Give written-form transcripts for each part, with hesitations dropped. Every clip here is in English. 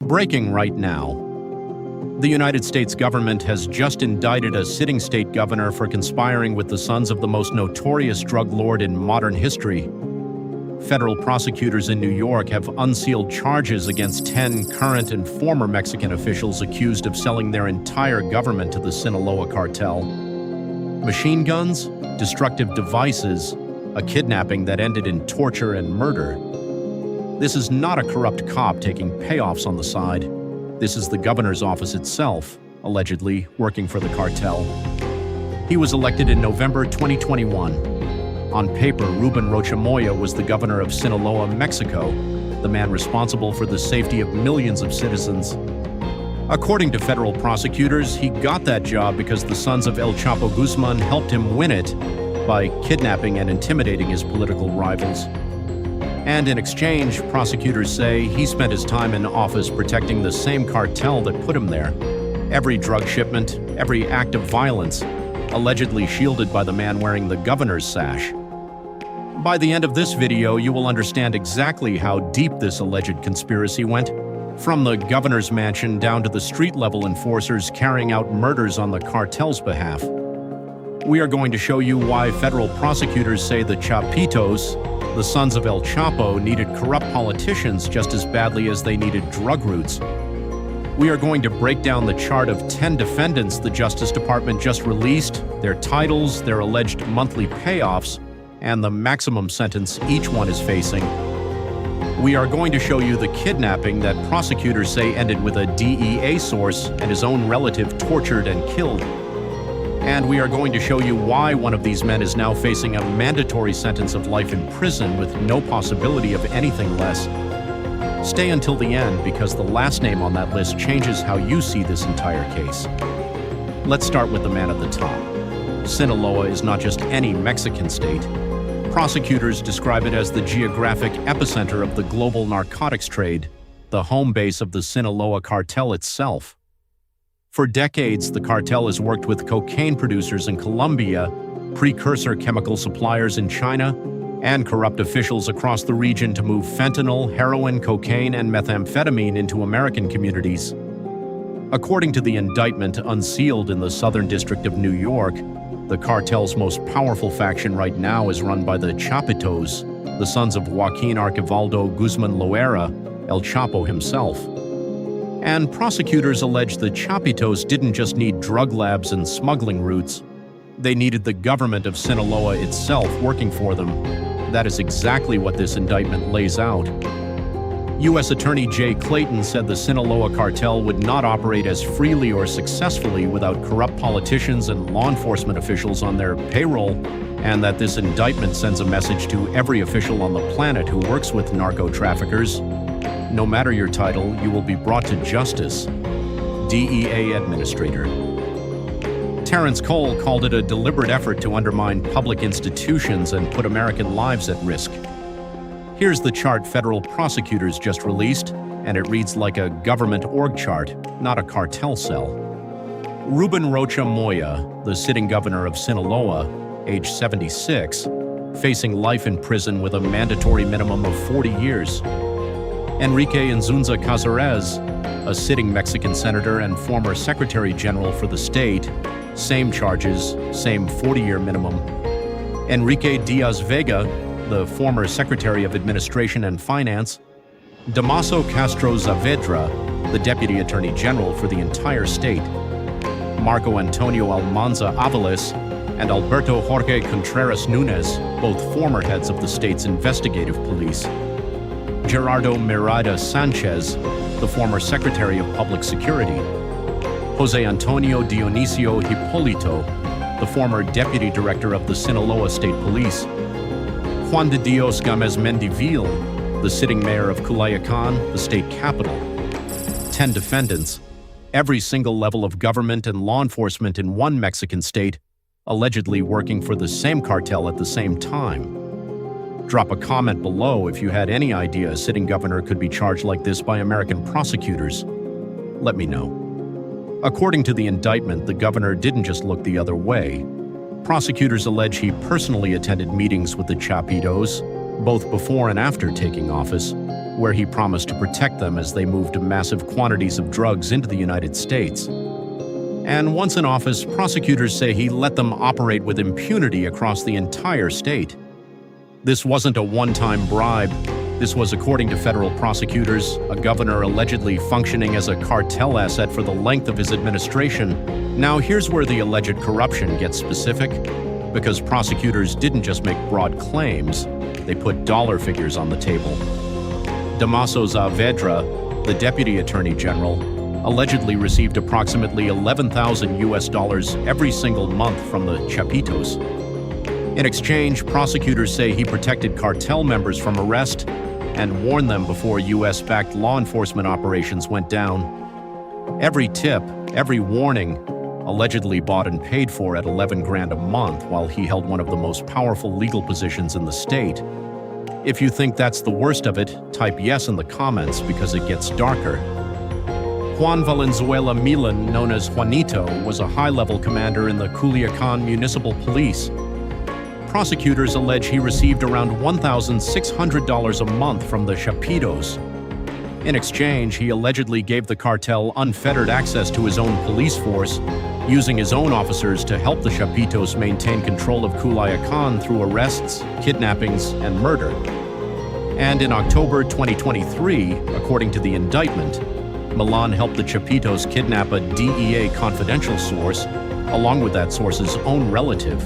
Breaking right now. The United States government has just indicted a sitting state governor for conspiring with the sons of the most notorious drug lord in modern history. Federal prosecutors in New York have unsealed charges against 10 current and former Mexican officials accused of selling their entire government to the Sinaloa cartel. Machine guns, destructive devices, a kidnapping that ended in torture and murder. This is not a corrupt cop taking payoffs on the side. This is the governor's office itself, allegedly working for the cartel. He was elected in November 2021. On paper, Rubén Rocha Moya was the governor of Sinaloa, Mexico, the man responsible for the safety of millions of citizens. According to federal prosecutors, he got that job because the sons of El Chapo Guzman helped him win it by kidnapping and intimidating his political rivals. And in exchange, prosecutors say he spent his time in office protecting the same cartel that put him there. Every drug shipment, every act of violence, allegedly shielded by the man wearing the governor's sash. By the end of this video, you will understand exactly how deep this alleged conspiracy went, from the governor's mansion down to the street-level enforcers carrying out murders on the cartel's behalf. We are going to show you why federal prosecutors say the Chapitos, the sons of El Chapo, needed corrupt politicians just as badly as they needed drug routes. We are going to break down the chart of 10 defendants the Justice Department just released, their titles, their alleged monthly payoffs, and the maximum sentence each one is facing. We are going to show you the kidnapping that prosecutors say ended with a DEA source and his own relative tortured and killed. And we are going to show you why one of these men is now facing a mandatory sentence of life in prison with no possibility of anything less. Stay until the end because the last name on that list changes how you see this entire case. Let's start with the man at the top. Sinaloa is not just any Mexican state. Prosecutors describe it as the geographic epicenter of the global narcotics trade, the home base of the Sinaloa cartel itself. For decades, the cartel has worked with cocaine producers in Colombia, precursor chemical suppliers in China, and corrupt officials across the region to move fentanyl, heroin, cocaine, and methamphetamine into American communities. According to the indictment unsealed in the Southern District of New York, the cartel's most powerful faction right now is run by the Chapitos, the sons of Joaquin Archibaldo Guzman Loera, El Chapo himself. And prosecutors allege the Chapitos didn't just need drug labs and smuggling routes. They needed the government of Sinaloa itself working for them. That is exactly what this indictment lays out. U.S. Attorney Jay Clayton said the Sinaloa cartel would not operate as freely or successfully without corrupt politicians and law enforcement officials on their payroll, and that this indictment sends a message to every official on the planet who works with narco-traffickers. No matter your title, you will be brought to justice. DEA Administrator. Terrence Cole called it a deliberate effort to undermine public institutions and put American lives at risk. Here's the chart federal prosecutors just released, and it reads like a government org chart, not a cartel cell. Rubén Rocha Moya, the sitting governor of Sinaloa, age 76, facing life in prison with a mandatory minimum of 40 years. Enrique Inzunza Cazares, a sitting Mexican senator and former Secretary General for the state, same charges, same 40-year minimum. Enrique Diaz-Vega, the former Secretary of Administration and Finance. Damaso Castro Saavedra, the Deputy Attorney General for the entire state. Marco Antonio Almanza Avalos and Alberto Jorge Contreras Núñez, both former heads of the state's investigative police. Gerardo Miranda Sanchez, the former Secretary of Public Security. Jose Antonio Dionisio Hipólito, the former Deputy Director of the Sinaloa State Police. Juan de Dios Gamez Mendivil, the sitting mayor of Culiacan, the state capital. 10 defendants, every single level of government and law enforcement in one Mexican state, allegedly working for the same cartel at the same time. Drop a comment below if you had any idea a sitting governor could be charged like this by American prosecutors. Let me know. According to the indictment, the governor didn't just look the other way. Prosecutors allege he personally attended meetings with the Chapitos, both before and after taking office, where he promised to protect them as they moved massive quantities of drugs into the United States. And once in office, prosecutors say he let them operate with impunity across the entire state. This wasn't a one-time bribe. This was, according to federal prosecutors, a governor allegedly functioning as a cartel asset for the length of his administration. Now, here's where the alleged corruption gets specific, because prosecutors didn't just make broad claims, they put dollar figures on the table. Damaso Saavedra, the deputy attorney general, allegedly received approximately $11,000 every single month from the Chapitos. In exchange, prosecutors say he protected cartel members from arrest and warned them before U.S.-backed law enforcement operations went down. Every tip, every warning, allegedly bought and paid for at $11,000 a month while he held one of the most powerful legal positions in the state. If you think that's the worst of it, type yes in the comments because it gets darker. Juan Valenzuela Milan, known as Juanito, was a high-level commander in the Culiacan Municipal Police. Prosecutors allege he received around $1,600 a month from the Chapitos. In exchange, he allegedly gave the cartel unfettered access to his own police force, using his own officers to help the Chapitos maintain control of Culiacan through arrests, kidnappings, and murder. And in October 2023, according to the indictment, Milan helped the Chapitos kidnap a DEA confidential source, along with that source's own relative.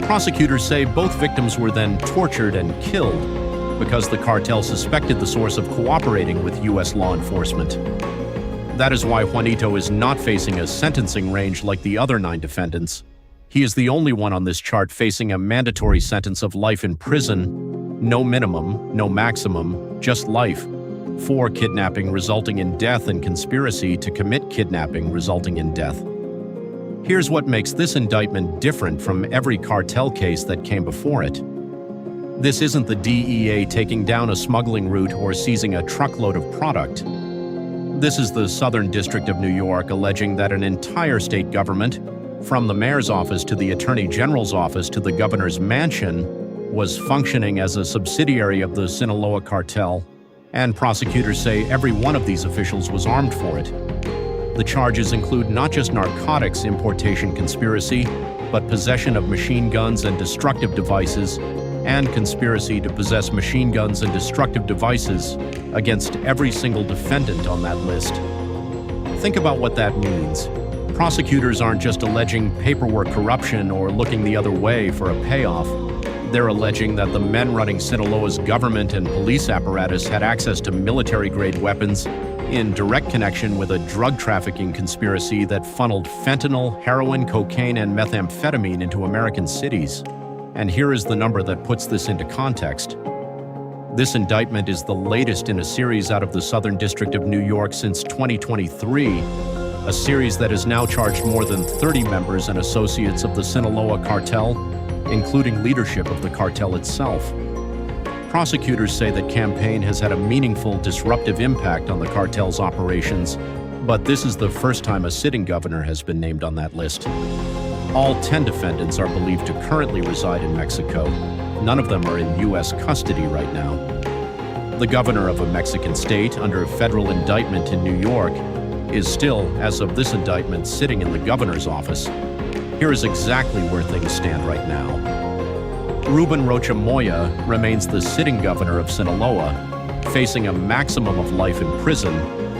Prosecutors say both victims were then tortured and killed because the cartel suspected the source of cooperating with U.S. law enforcement. That is why Juanito is not facing a sentencing range like the other 9 defendants. He is the only one on this chart facing a mandatory sentence of life in prison, no minimum, no maximum, just life, for kidnapping resulting in death and conspiracy to commit kidnapping resulting in death. Here's what makes this indictment different from every cartel case that came before it. This isn't the DEA taking down a smuggling route or seizing a truckload of product. This is the Southern District of New York alleging that an entire state government, from the mayor's office to the attorney general's office to the governor's mansion, was functioning as a subsidiary of the Sinaloa cartel, and prosecutors say every one of these officials was armed for it. The charges include not just narcotics importation conspiracy, but possession of machine guns and destructive devices, and conspiracy to possess machine guns and destructive devices against every single defendant on that list. Think about what that means. Prosecutors aren't just alleging paperwork corruption or looking the other way for a payoff. They're alleging that the men running Sinaloa's government and police apparatus had access to military-grade weapons in direct connection with a drug trafficking conspiracy that funneled fentanyl, heroin, cocaine, and methamphetamine into American cities. And here is the number that puts this into context. This indictment is the latest in a series out of the Southern District of New York since 2023, a series that has now charged more than 30 members and associates of the Sinaloa cartel, including leadership of the cartel itself. Prosecutors say that campaign has had a meaningful, disruptive impact on the cartel's operations, but this is the first time a sitting governor has been named on that list. All 10 defendants are believed to currently reside in Mexico. None of them are in U.S. custody right now. The governor of a Mexican state under federal indictment in New York is still, as of this indictment, sitting in the governor's office. Here is exactly where things stand right now. Rubén Rocha Moya remains the sitting governor of Sinaloa, facing a maximum of life in prison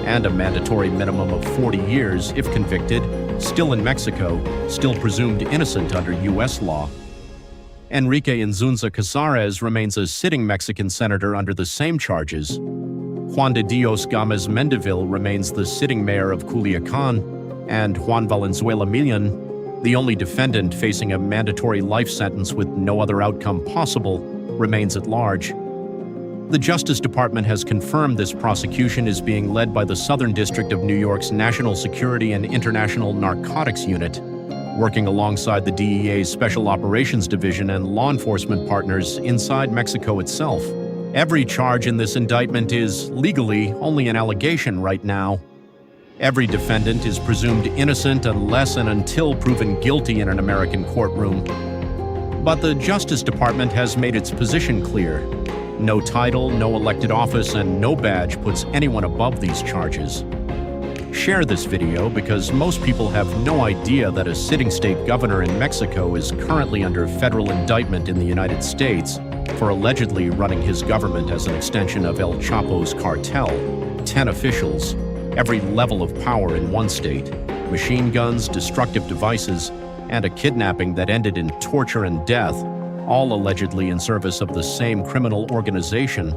and a mandatory minimum of 40 years if convicted, still in Mexico, still presumed innocent under U.S. law. Enrique Inzunza Cazares remains a sitting Mexican senator under the same charges. Juan de Dios Gomez Mendeville remains the sitting mayor of Culiacan, and Juan Valenzuela Milan, the only defendant facing a mandatory life sentence with no other outcome possible, remains at large. The Justice Department has confirmed this prosecution is being led by the Southern District of New York's National Security and International Narcotics Unit, working alongside the DEA's Special Operations Division and law enforcement partners inside Mexico itself. Every charge in this indictment is, legally, only an allegation right now. Every defendant is presumed innocent unless and until proven guilty in an American courtroom. But the Justice Department has made its position clear. No title, no elected office, and no badge puts anyone above these charges. Share this video because most people have no idea that a sitting state governor in Mexico is currently under federal indictment in the United States for allegedly running his government as an extension of El Chapo's cartel. 10 officials, every level of power in one state, machine guns, destructive devices, and a kidnapping that ended in torture and death, all allegedly in service of the same criminal organization.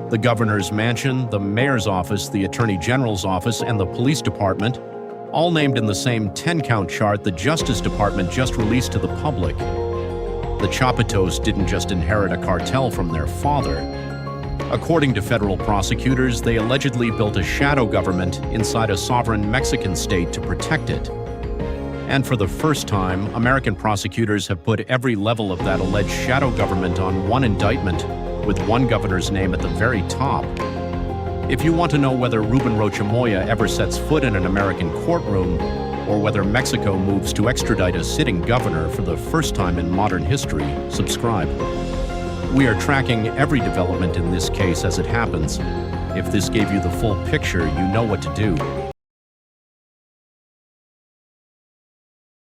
The governor's mansion, the mayor's office, the attorney general's office, and the police department, all named in the same 10-count chart the Justice Department just released to the public. The Chapitos didn't just inherit a cartel from their father. According to federal prosecutors, they allegedly built a shadow government inside a sovereign Mexican state to protect it. And for the first time, American prosecutors have put every level of that alleged shadow government on one indictment, with one governor's name at the very top. If you want to know whether Rubén Rocha Moya ever sets foot in an American courtroom, or whether Mexico moves to extradite a sitting governor for the first time in modern history, subscribe. We are tracking every development in this case as it happens. If this gave you the full picture, you know what to do.